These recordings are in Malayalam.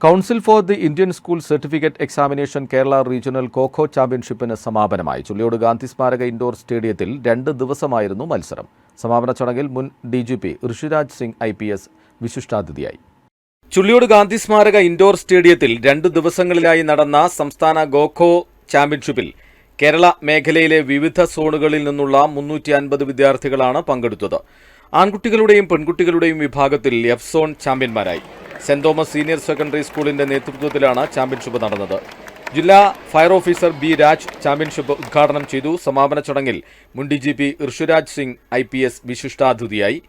Council for the Indian school certificate examination Kerala regional kho kho ചാമ്പ്യൻഷിപ്പിന് സമാപനമായി. ചുള്ളിയോട് ഗാന്ധി സ്മാരക ഇൻഡോർ സ്റ്റേഡിയത്തിൽ 2 ദിവസമായിരുന്നു മത്സരം. സമാപന ചടങ്ങിൽ മുൻ DGP ഋഷിരാജ് സിംഗ് IPS വിശിഷ്ടാതിഥിയായി. ചുള്ളിയോട് ഗാന്ധി സ്മാരക ഇൻഡോർ സ്റ്റേഡിയത്തിൽ 2 ദിവസങ്ങളിലായി നടന്ന സംസ്ഥാന ഖോ-ഖോ ചാമ്പ്യൻഷിപ്പിൽ കേരള മേഖലയിലെ വിവിധ സോണുകളിൽ നിന്നുള്ള 350 വിദ്യാർത്ഥികളാണ് പങ്കെടുത്തത്. ആൺകുട്ടികളുടെയും പെൺകുട്ടികളുടെയും വിഭാഗത്തിൽ F സോൺ ചാമ്പ്യന്മാരായി. സെന്റ് തോമസ് സീനിയർ സെക്കൻഡറി സ്കൂളിന്റെ നേതൃത്വത്തിലാണ് ചാമ്പ്യൻഷിപ്പ് നടന്നത്. ജില്ലാ fire officer B Raj championship ഉദ്ഘാടനം ചെയ്തു. സമാപന ചടങ്ങിൽ മുൻ DGP ഋഷിരാജ് സിംഗ് IPS വിശിഷ്ടാതിഥിയായി.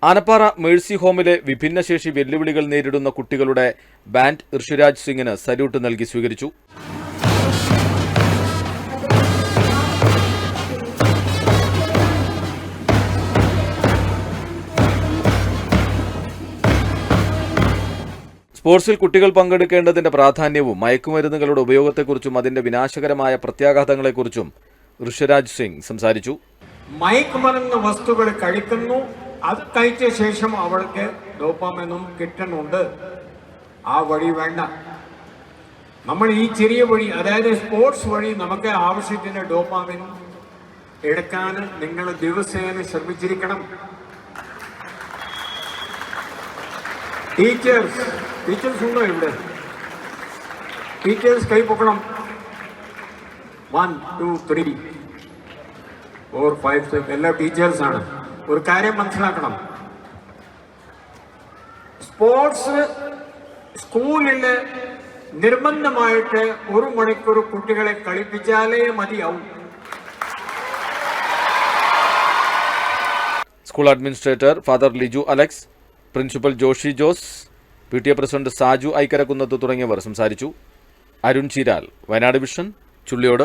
ആനപ്പാറ മേഴ്സി ഹോമിലെ വിഭിന്നശേഷി വെല്ലുവിളികൾ നേരിടുന്ന കുട്ടികളുടെ ബാൻഡ് ഋഷിരാജ് സിംഗിന് സല്യൂട്ട് നൽകി സ്വീകരിച്ചു. സ്പോർട്സിൽ കുട്ടികൾ പങ്കെടുക്കേണ്ടതിന്റെ പ്രാധാന്യവും മയക്കുമരുന്നുകളുടെ ഉപയോഗത്തെക്കുറിച്ചും അതിന്റെ വിനാശകരമായ പ്രത്യാഘാതങ്ങളെക്കുറിച്ചും ഋഷിരാജ് സിംഗ് സംസാരിച്ചു. മയക്കുമരുന്ന് വസ്തുക്കൾ കഴിക്കുന്നു, അത് കഴിച്ച ശേഷം അവർക്ക് ഡോപാമിനും കിട്ടുന്നുണ്ട്. ആ വഴി വേണ്ട. നമ്മൾ ഈ ചെറിയ വഴി, അതായത് സ്പോർട്സ് വഴി നമുക്ക് ആവശ്യത്തിന് ഡോപാമിൻ എടുക്കാൻ നിങ്ങൾ ദിവസേന ശ്രമിച്ചിരിക്കണം. ടീച്ചേഴ്സ് ഉണ്ടോ ഇവിടെ? ടീച്ചേഴ്സ് കൈ പൊക്കണം. 1 2 3 4 5 6 എല്ലാ ടീച്ചേഴ്സാണ്. ഒരു കാര്യം മനസ്സിലാക്കണം, സ്പോർട്സ് സ്കൂളിൽ നിർബന്ധമായിട്ട് 1 മണിക്കൂർ കുട്ടികളെ കളിപ്പിച്ചാലേ മതിയാവും. School administrator father Liju Alex, principal Joshy Jose, PTA president Saju Aikkarakkunnath തുടങ്ങിയവർ സംസാരിച്ചു. അരുൺ ചീരാൽ, വയനാട് വിഷൻ, ചുള്ളിയോട്.